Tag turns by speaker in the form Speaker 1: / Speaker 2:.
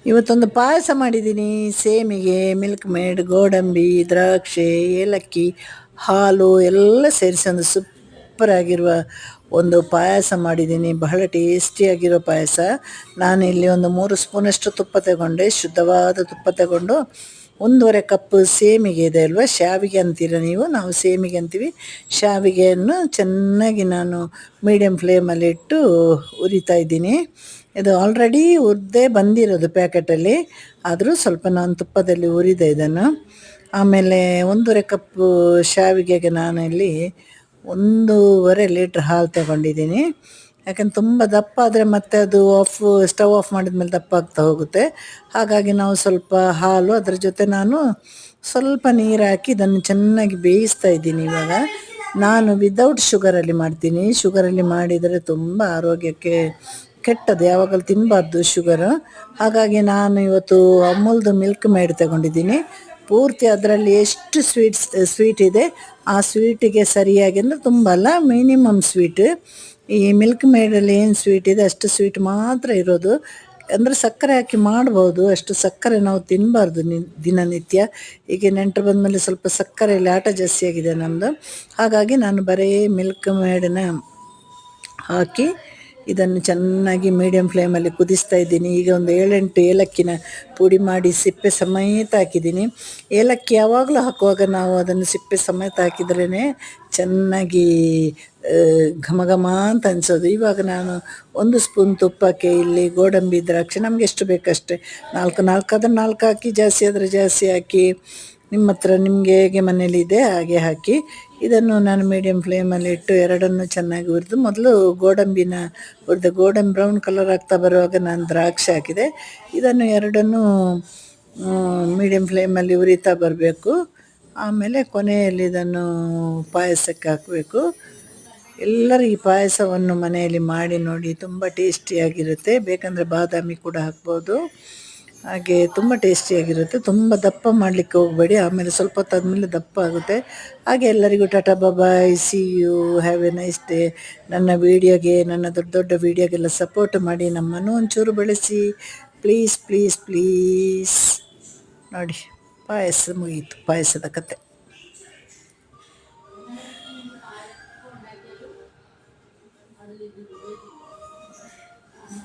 Speaker 1: ಇವತ್ತೊಂದು ಪಾಯಸ ಮಾಡಿದ್ದೀನಿ. ಸೇಮಿಗೆ, milk made, ಗೋಡಂಬಿ, ದ್ರಾಕ್ಷಿ, ಏಲಕ್ಕಿ, ಹಾಲು ಎಲ್ಲ ಸೇರಿಸಿ ಒಂದು ಸೂಪರಾಗಿರುವ ಒಂದು ಪಾಯಸ ಮಾಡಿದ್ದೀನಿ. ಬಹಳ ಟೇಸ್ಟಿಯಾಗಿರೋ ಪಾಯಸ. ನಾನಿಲ್ಲಿ ಒಂದು 3 ಸ್ಪೂನಷ್ಟು ತುಪ್ಪ ತಗೊಂಡೆ, ಶುದ್ಧವಾದ ತುಪ್ಪ ತಗೊಂಡು 1.5 ಕಪ್ ಸೇಮಿಗೆ ಇದೆ ಅಲ್ವಾ, ಶಾವಿಗೆ ಅಂತೀರ ನೀವು, ನಾವು ಸೇಮಿಗೆ ಅಂತೀವಿ. ಶಾವಿಗೆಯನ್ನು ಚೆನ್ನಾಗಿ ನಾನು ಮೀಡಿಯಮ್ ಫ್ಲೇಮಲ್ಲಿ ಇಟ್ಟು ಉರಿತಾ ಇದ್ದೀನಿ. ಇದು ಆಲ್ರೆಡಿ ಹುರಿದೇ ಬಂದಿರೋದು ಪ್ಯಾಕೆಟಲ್ಲಿ, ಆದರೂ ಸ್ವಲ್ಪ ನಾನು ತುಪ್ಪದಲ್ಲಿ ಹುರಿದೆ ಇದನ್ನು. ಆಮೇಲೆ 1.5 ಕಪ್ಪು ಶಾವಿಗೆಗೆ ನಾನಿಲ್ಲಿ 1.5 ಲೀಟ್ರ್ ಹಾಲು ತಗೊಂಡಿದ್ದೀನಿ. ಯಾಕಂದ್ರೆ ತುಂಬ ದಪ್ಪ ಆದರೆ ಮತ್ತೆ ಅದು ಸ್ಟವ್ ಆಫ್ ಮಾಡಿದ್ಮೇಲೆ ದಪ್ಪ ಆಗ್ತಾ ಹೋಗುತ್ತೆ. ಹಾಗಾಗಿ ನಾವು ಸ್ವಲ್ಪ ಹಾಲು, ಅದರ ಜೊತೆ ನಾನು ಸ್ವಲ್ಪ ನೀರು ಹಾಕಿ ಇದನ್ನು ಚೆನ್ನಾಗಿ ಬೇಯಿಸ್ತಾ ಇದ್ದೀನಿ. ಇವಾಗ ನಾನು ವಿದೌಟ್ ಶುಗರಲ್ಲಿ ಮಾಡ್ತೀನಿ. ಶುಗರಲ್ಲಿ ಮಾಡಿದರೆ ತುಂಬ ಆರೋಗ್ಯಕ್ಕೆ ಕೆಟ್ಟದ್ದು, ಯಾವಾಗಲೂ ತಿನ್ನಬಾರ್ದು ಶುಗರು. ಹಾಗಾಗಿ ನಾನು ಇವತ್ತು ಅಮೂಲ್ದು ಮಿಲ್ಕ್ ಮೇಡ್ ತಗೊಂಡಿದ್ದೀನಿ. ಪೂರ್ತಿ ಅದರಲ್ಲಿ ಎಷ್ಟು ಸ್ವೀಟ್ ಇದೆ ಆ ಸ್ವೀಟಿಗೆ ಸರಿಯಾಗಿ, ಅಂದರೆ ತುಂಬ ಅಲ್ಲ, ಮಿನಿಮಮ್ ಸ್ವೀಟ್. ಈ ಮಿಲ್ಕ್ ಮೇಡಲ್ಲಿ ಏನು ಸ್ವೀಟ್ ಇದೆ ಅಷ್ಟು ಸ್ವೀಟ್ ಮಾತ್ರ ಇರೋದು. ಅಂದರೆ ಸಕ್ಕರೆ ಹಾಕಿ ಮಾಡ್ಬೋದು, ಅಷ್ಟು ಸಕ್ಕರೆ ನಾವು ತಿನ್ನಬಾರ್ದು ದಿನನಿತ್ಯ. ಈಗ ನೆಂಟರು ಬಂದಮೇಲೆ ಸ್ವಲ್ಪ ಸಕ್ಕರೆಯಲ್ಲಿ ಆಟ ಜಾಸ್ತಿ ಆಗಿದೆ ನಮ್ಮದು. ಹಾಗಾಗಿ ನಾನು ಬರೀ ಮಿಲ್ಕ್ ಮೇಡನ್ನ ಹಾಕಿ ಇದನ್ನು ಚೆನ್ನಾಗಿ ಮೀಡಿಯಮ್ ಫ್ಲೇಮಲ್ಲಿ ಕುದಿಸ್ತಾ ಇದ್ದೀನಿ. ಈಗ ಒಂದು 7-8 ಏಲಕ್ಕಿನ ಪುಡಿ ಮಾಡಿ ಸಿಪ್ಪೆ ಸಮೇತ ಹಾಕಿದ್ದೀನಿ. ಏಲಕ್ಕಿ ಯಾವಾಗಲೂ ಹಾಕುವಾಗ ನಾವು ಅದನ್ನು ಸಿಪ್ಪೆ ಸಮೇತ ಹಾಕಿದ್ರೇ ಚೆನ್ನಾಗಿ ಘಮ ಘಮ ಅಂತ ಅನಿಸೋದು. ಇವಾಗ ನಾನು 1 ಸ್ಪೂನ್ ತುಪ್ಪಕ್ಕೆ ಇಲ್ಲಿ ಗೋಡಂಬಿ, ದ್ರಾಕ್ಷಿ ನಮಗೆ ಎಷ್ಟು ಬೇಕಷ್ಟೇ, 4 ಆದರೆ 4 ಹಾಕಿ, ಜಾಸ್ತಿ ಆದರೆ ಜಾಸ್ತಿ ಹಾಕಿ, ನಿಮ್ಮ ಹತ್ರ ನಿಮಗೆ ಹೇಗೆ ಮನೇಲಿ ಇದೆ ಹಾಗೆ ಹಾಕಿ. ಇದನ್ನು ನಾನು ಮೀಡಿಯಮ್ ಫ್ಲೇಮಲ್ಲಿ ಇಟ್ಟು ಎರಡನ್ನು ಚೆನ್ನಾಗಿ ಹುರಿದು, ಮೊದಲು ಗೋಡಂಬಿನ ಹುರಿದು ಗೋಡಂಬಿ ಬ್ರೌನ್ ಕಲರ್ ಆಗ್ತಾ ಬರುವಾಗ ನಾನು ದ್ರಾಕ್ಷಿ ಹಾಕಿದೆ. ಇದನ್ನು ಎರಡನ್ನೂ ಮೀಡಿಯಮ್ ಫ್ಲೇಮಲ್ಲಿ ಹುರಿತಾ ಬರಬೇಕು. ಆಮೇಲೆ ಕೊನೆಯಲ್ಲಿ ಇದನ್ನು ಪಾಯಸಕ್ಕೆ ಹಾಕಬೇಕು. ಎಲ್ಲರೂ ಈ ಪಾಯಸವನ್ನು ಮನೆಯಲ್ಲಿ ಮಾಡಿ ನೋಡಿ, ತುಂಬ ಟೇಸ್ಟಿಯಾಗಿರುತ್ತೆ. ಬೇಕಂದರೆ ಬಾದಾಮಿ ಕೂಡ ಹಾಕ್ಬೋದು. ಹಾಗೆ ತುಂಬ ಟೇಸ್ಟಿಯಾಗಿರುತ್ತೆ. ತುಂಬ ದಪ್ಪ ಮಾಡಲಿಕ್ಕೆ ಹೋಗಬೇಡಿ, ಆಮೇಲೆ ಸ್ವಲ್ಪ ಹೊತ್ತಾದ್ಮೇಲೆ ದಪ್ಪ ಆಗುತ್ತೆ. ಹಾಗೆ ಎಲ್ಲರಿಗೂ tata bye, see you, have a nice day. ನನ್ನ ವೀಡಿಯೋಗೆ, ನನ್ನ ದೊಡ್ಡ ದೊಡ್ಡ ವೀಡಿಯೋಗೆಲ್ಲ ಸಪೋರ್ಟ್ ಮಾಡಿ, ನಮ್ಮನ್ನು ಒಂಚೂರು ಬೆಳೆಸಿ, ಪ್ಲೀಸ್ ಪ್ಲೀಸ್ ಪ್ಲೀಸ್. ನೋಡಿ, ಪಾಯಸ ಮುಗೀತು, ಪಾಯಸದ ಕತೆ.